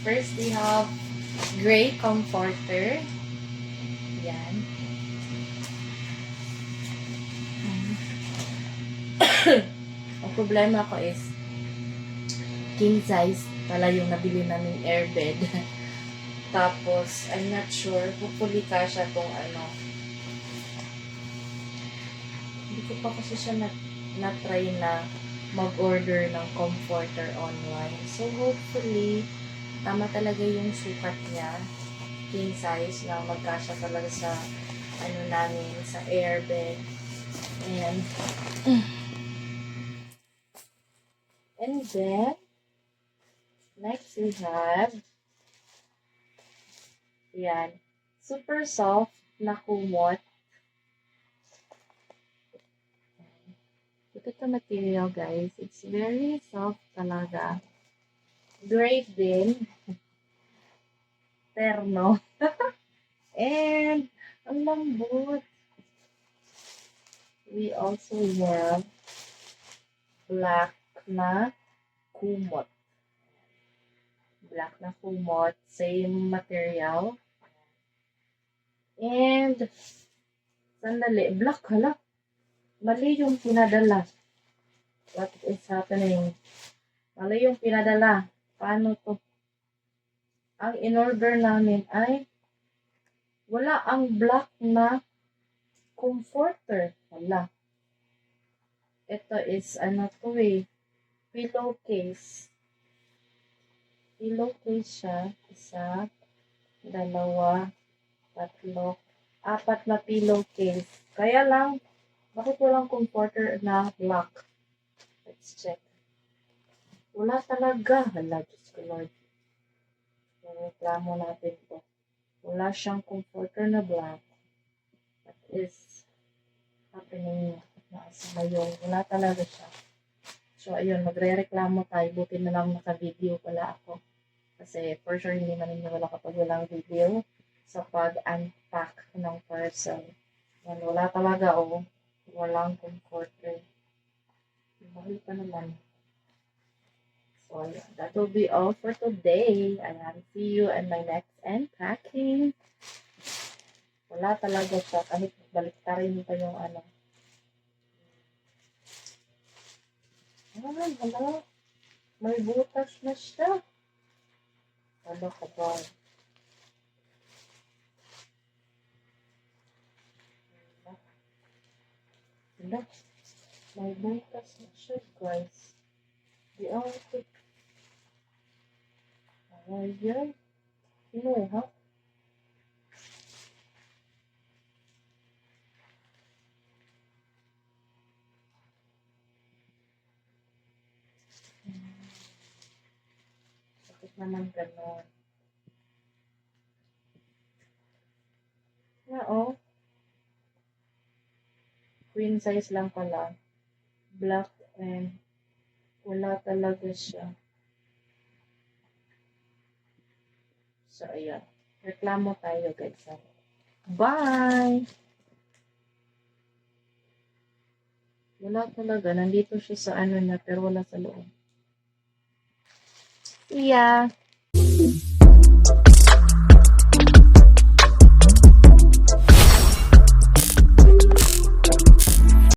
first we have gray comforter. Yan. Ang problema ko is king size pala yung nabili naming airbed. Tapos, I'm not sure. Hopefully kasha tong ano. Hindi ko pa kasi siya na-try na mag-order ng comforter online. So, hopefully, tama talaga yung sukat niya. King size na magkasya talaga sa ano namin, sa airbed. And then, next we have, yan, super soft na kumot. Look at the material, guys. It's very soft talaga. Great din. Terno. And, ang lambot. We also have black na kumot. Black na kumot. Same material. And, sandali. Black, hala. Mali yung pinadala. What is happening? Mali yung pinadala. Paano to? Ang in-order namin ay wala ang black na comforter. Wala. Ito is, ano to eh, pillowcase. Pillowcase siya. Isa, dalawa, tatlo, apat na pillowcase. Kaya lang, bakit walang comforter na black? Let's check. Wala talaga. Hala, Diyos ko Lord. Reklamo natin to. Wala siyang comforter na black. What is happening sa ngayon? Wala talaga siya. So, ayun, magre-reklamo tayo. Buti na lang naka-video pala ako. Kasi, for sure, hindi maniniwala kapag walang video sa pag-unpack ng parcel. Yan, wala talaga, oh. Walang comforter. Mahal pa naman. So, yeah, that will be all for today. Ayan, see you in my next unpacking. Wala talaga siya. Kahit baliktarin pa yung ano. Ayan, hala. May butas na siya. Ano ka ba? Hala. May butas na siya, guys. Di ako. Ayan. Kinuha. Bakit naman gano'n? Oo. Queen size lang pala. Black and wala talaga siya. So, ayan. Reklamo tayo, guys. Bye! Wala talaga. Nandito siya sa ano na, pero wala sa loob. See ya!